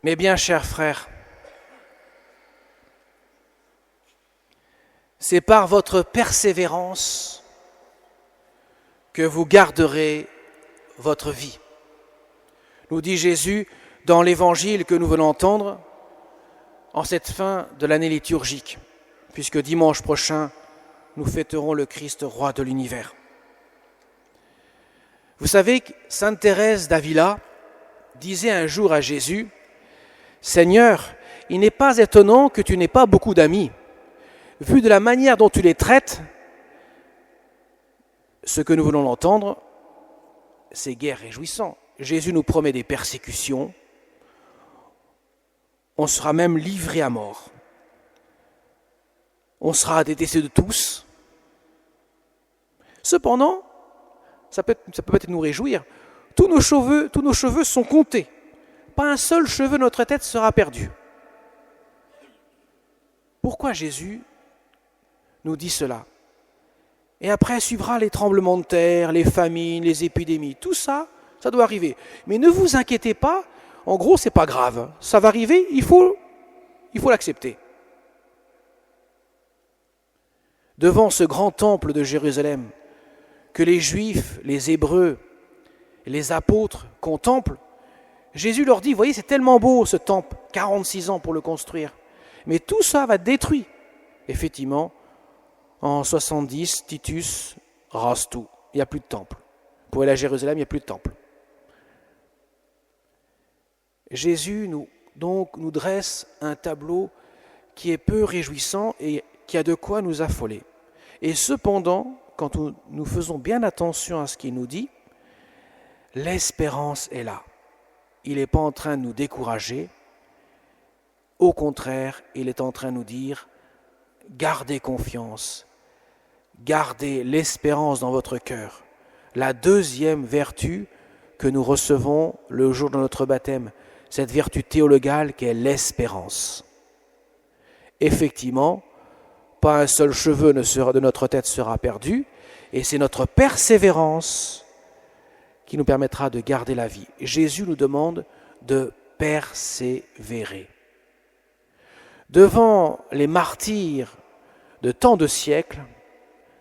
Mes bien chers frères, c'est par votre persévérance que vous garderez votre vie. Nous dit Jésus dans l'évangile que nous venons d'entendre en cette fin de l'année liturgique, puisque dimanche prochain, nous fêterons le Christ roi de l'univers. Vous savez que Sainte Thérèse d'Avila disait un jour à Jésus, « Seigneur, il n'est pas étonnant que tu n'aies pas beaucoup d'amis. Vu de la manière dont tu les traites, ce que nous venons d'entendre, c'est guère réjouissant. Jésus nous promet des persécutions, on sera même livré à mort. On sera détesté de tous. Cependant, ça peut peut-être nous réjouir, tous nos cheveux sont comptés. Pas un seul cheveu de notre tête sera perdu. Pourquoi Jésus nous dit cela? Et après suivra les tremblements de terre, les famines, les épidémies. Tout ça, ça doit arriver. Mais ne vous inquiétez pas, en gros, c'est pas grave. Ça va arriver, il faut l'accepter. Devant ce grand temple de Jérusalem, que les Juifs, les Hébreux, les apôtres contemplent, Jésus leur dit, voyez, c'est tellement beau ce temple, 46 ans pour le construire. Mais tout ça va être détruit. Effectivement, en 70, Titus rase tout. Il n'y a plus de temple. Pour aller à Jérusalem, il n'y a plus de temple. Jésus nous dresse un tableau qui est peu réjouissant et qui a de quoi nous affoler. Et cependant, quand nous faisons bien attention à ce qu'il nous dit, l'espérance est là. Il n'est pas en train de nous décourager. Au contraire, il est en train de nous dire, gardez confiance, gardez l'espérance dans votre cœur. La deuxième vertu que nous recevons le jour de notre baptême, cette vertu théologale qui est l'espérance. Effectivement, pas un seul cheveu de notre tête sera perdu, et c'est notre persévérance qui nous permettra de garder la vie. Jésus nous demande de persévérer. Devant les martyrs de tant de siècles,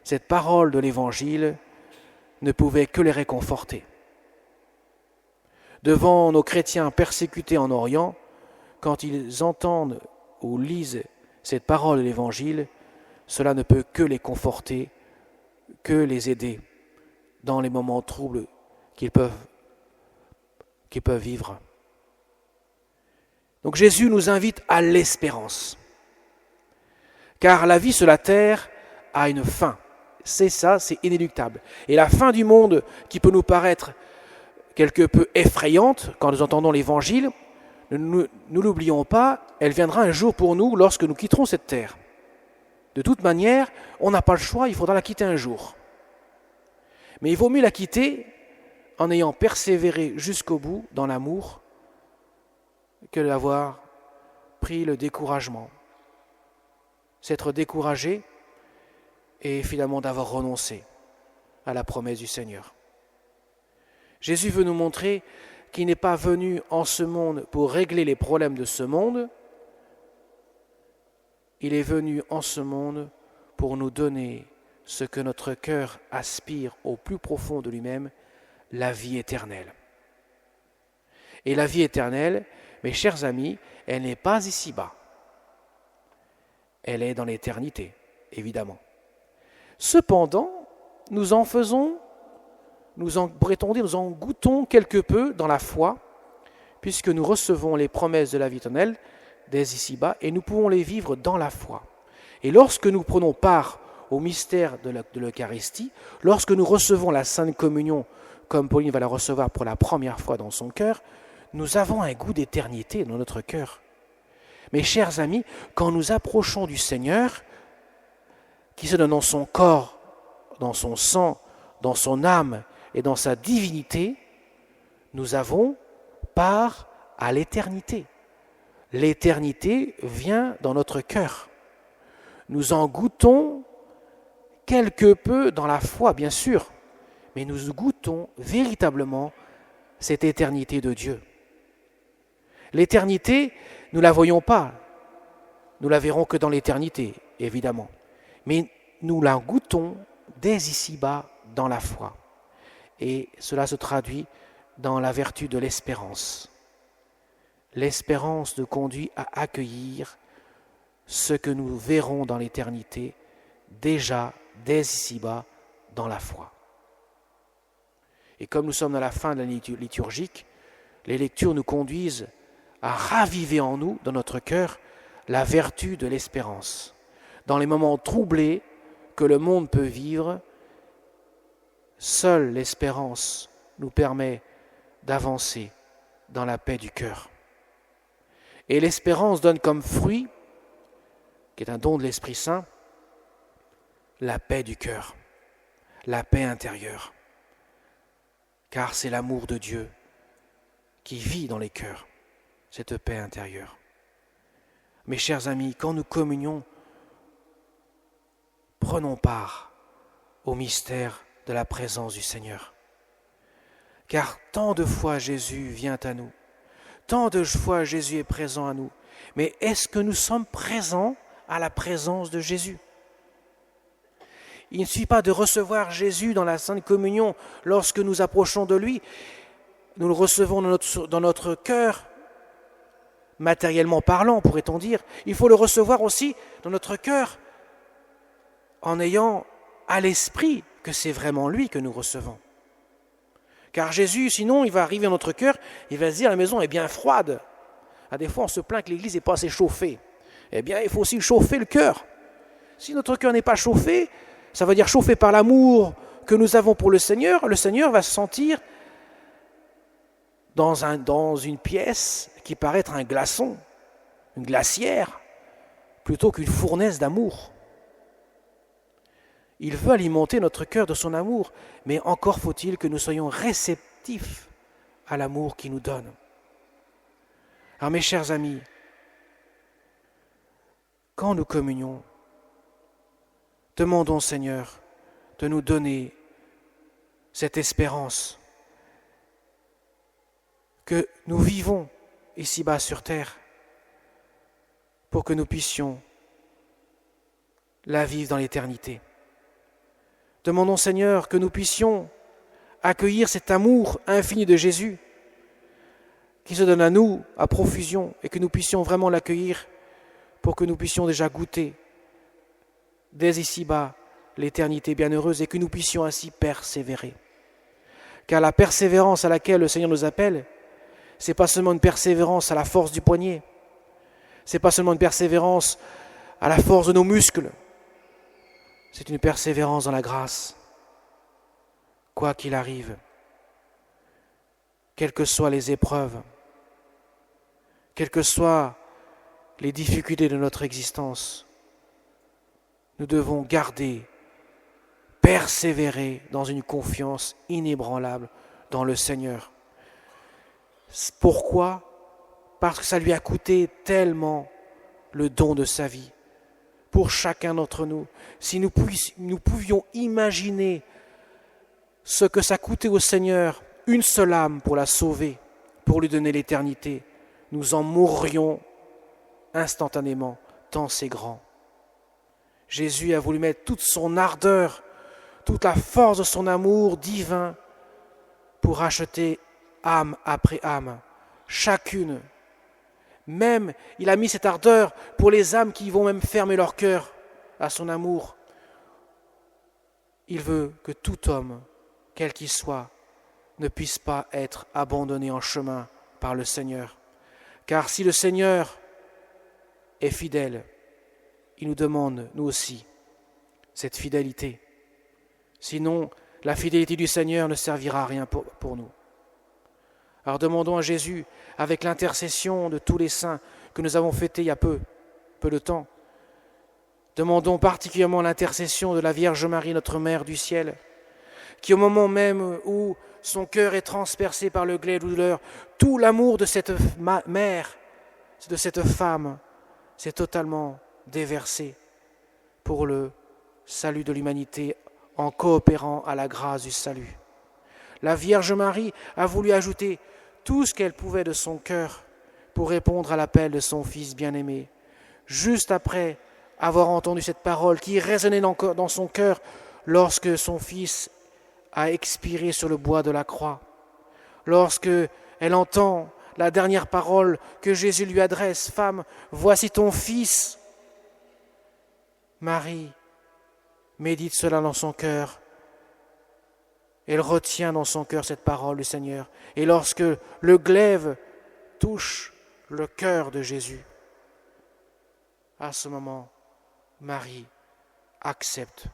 cette parole de l'Évangile ne pouvait que les réconforter. Devant nos chrétiens persécutés en Orient, quand ils entendent ou lisent cette parole de l'Évangile, cela ne peut que les conforter, que les aider dans les moments troubles qu'ils peuvent vivre. Donc Jésus nous invite à l'espérance. Car la vie sur la terre a une fin. C'est ça, c'est inéluctable. Et la fin du monde qui peut nous paraître quelque peu effrayante quand nous entendons l'Évangile, nous l'oublions pas, elle viendra un jour pour nous lorsque nous quitterons cette terre. De toute manière, on n'a pas le choix, il faudra la quitter un jour. Mais il vaut mieux la quitter en ayant persévéré jusqu'au bout dans l'amour que d'avoir pris le découragement. S'être découragé et finalement d'avoir renoncé à la promesse du Seigneur. Jésus veut nous montrer qu'il n'est pas venu en ce monde pour régler les problèmes de ce monde, il est venu en ce monde pour nous donner ce que notre cœur aspire au plus profond de lui-même, la vie éternelle. Et la vie éternelle, mes chers amis, elle n'est pas ici-bas. Elle est dans l'éternité, évidemment. Cependant, nous en goûtons quelque peu dans la foi, puisque nous recevons les promesses de la vie éternelle dès ici-bas, et nous pouvons les vivre dans la foi. Et lorsque nous prenons part au mystère de l'Eucharistie, lorsque nous recevons la Sainte Communion, comme Pauline va la recevoir pour la première fois dans son cœur, nous avons un goût d'éternité dans notre cœur. Mes chers amis, quand nous approchons du Seigneur, qui se donne dans son corps, dans son sang, dans son âme et dans sa divinité, nous avons part à l'éternité. L'éternité vient dans notre cœur. Nous en goûtons quelque peu dans la foi, bien sûr, mais nous goûtons véritablement cette éternité de Dieu. L'éternité, nous ne la voyons pas. Nous la verrons que dans l'éternité, évidemment. Mais nous la goûtons dès ici-bas dans la foi. Et cela se traduit dans la vertu de l'espérance. L'espérance nous conduit à accueillir ce que nous verrons dans l'éternité, déjà dès ici-bas dans la foi. Et comme nous sommes à la fin de l'année liturgique, les lectures nous conduisent à raviver en nous, dans notre cœur, la vertu de l'espérance. Dans les moments troublés que le monde peut vivre, seule l'espérance nous permet d'avancer dans la paix du cœur. Et l'espérance donne comme fruit, qui est un don de l'Esprit Saint, la paix du cœur, la paix intérieure. Car c'est l'amour de Dieu qui vit dans les cœurs, cette paix intérieure. Mes chers amis, quand nous communions, prenons part au mystère de la présence du Seigneur. Car tant de fois Jésus vient à nous, tant de fois Jésus est présent à nous, mais est-ce que nous sommes présents à la présence de Jésus ? Il ne suffit pas de recevoir Jésus dans la Sainte Communion lorsque nous approchons de lui. Nous le recevons dans notre cœur, matériellement parlant, pourrait-on dire. Il faut le recevoir aussi dans notre cœur en ayant à l'esprit que c'est vraiment lui que nous recevons. Car Jésus, sinon, il va arriver dans notre cœur, il va se dire, la maison est bien froide. Des fois, on se plaint que l'église n'est pas assez chauffée. Eh bien, il faut aussi chauffer le cœur. Si notre cœur n'est pas chauffé, ça veut dire chauffé par l'amour que nous avons pour le Seigneur va se sentir dans une pièce qui paraît être un glaçon, une glacière, plutôt qu'une fournaise d'amour. Il veut alimenter notre cœur de son amour, mais encore faut-il que nous soyons réceptifs à l'amour qu'il nous donne. Alors mes chers amis, quand nous communions, demandons au Seigneur de nous donner cette espérance que nous vivons ici-bas sur terre pour que nous puissions la vivre dans l'éternité. Demandons, Seigneur, que nous puissions accueillir cet amour infini de Jésus qui se donne à nous à profusion et que nous puissions vraiment l'accueillir pour que nous puissions déjà goûter dès ici-bas l'éternité bienheureuse et que nous puissions ainsi persévérer. Car la persévérance à laquelle le Seigneur nous appelle, ce n'est pas seulement une persévérance à la force du poignet, ce n'est pas seulement une persévérance à la force de nos muscles, c'est une persévérance dans la grâce. Quoi qu'il arrive, quelles que soient les épreuves, quelles que soient les difficultés de notre existence, nous devons garder, persévérer dans une confiance inébranlable dans le Seigneur. Pourquoi ? Parce que ça lui a coûté tellement le don de sa vie. Pour chacun d'entre nous, si nous pouvions imaginer ce que ça coûtait au Seigneur, une seule âme pour la sauver, pour lui donner l'éternité, nous en mourrions instantanément, tant c'est grand. Jésus a voulu mettre toute son ardeur, toute la force de son amour divin pour racheter âme après âme, chacune. Même, il a mis cette ardeur pour les âmes qui vont même fermer leur cœur à son amour. Il veut que tout homme, quel qu'il soit, ne puisse pas être abandonné en chemin par le Seigneur. Car si le Seigneur est fidèle, il nous demande, nous aussi, cette fidélité. Sinon, la fidélité du Seigneur ne servira à rien pour nous. Alors demandons à Jésus, avec l'intercession de tous les saints que nous avons fêtés il y a peu de temps, demandons particulièrement l'intercession de la Vierge Marie, notre Mère du ciel, qui au moment même où son cœur est transpercé par le glaive de douleur, tout l'amour de cette mère, de cette femme, s'est totalement déversé pour le salut de l'humanité en coopérant à la grâce du salut. La Vierge Marie a voulu ajouter tout ce qu'elle pouvait de son cœur pour répondre à l'appel de son Fils bien-aimé. Juste après avoir entendu cette parole qui résonnait dans son cœur lorsque son Fils a expiré sur le bois de la croix, lorsque elle entend la dernière parole que Jésus lui adresse, « Femme, voici ton Fils », Marie médite cela dans son cœur. Elle retient dans son cœur cette parole du Seigneur. Et lorsque le glaive touche le cœur de Jésus, à ce moment, Marie accepte,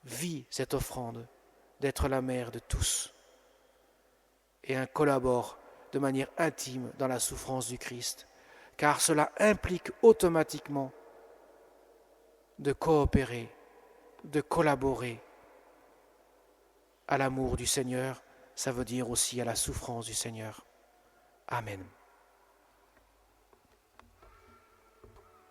vit cette offrande d'être la mère de tous et collabore de manière intime dans la souffrance du Christ, car cela implique automatiquement de coopérer, de collaborer à l'amour du Seigneur, ça veut dire aussi à la souffrance du Seigneur. Amen.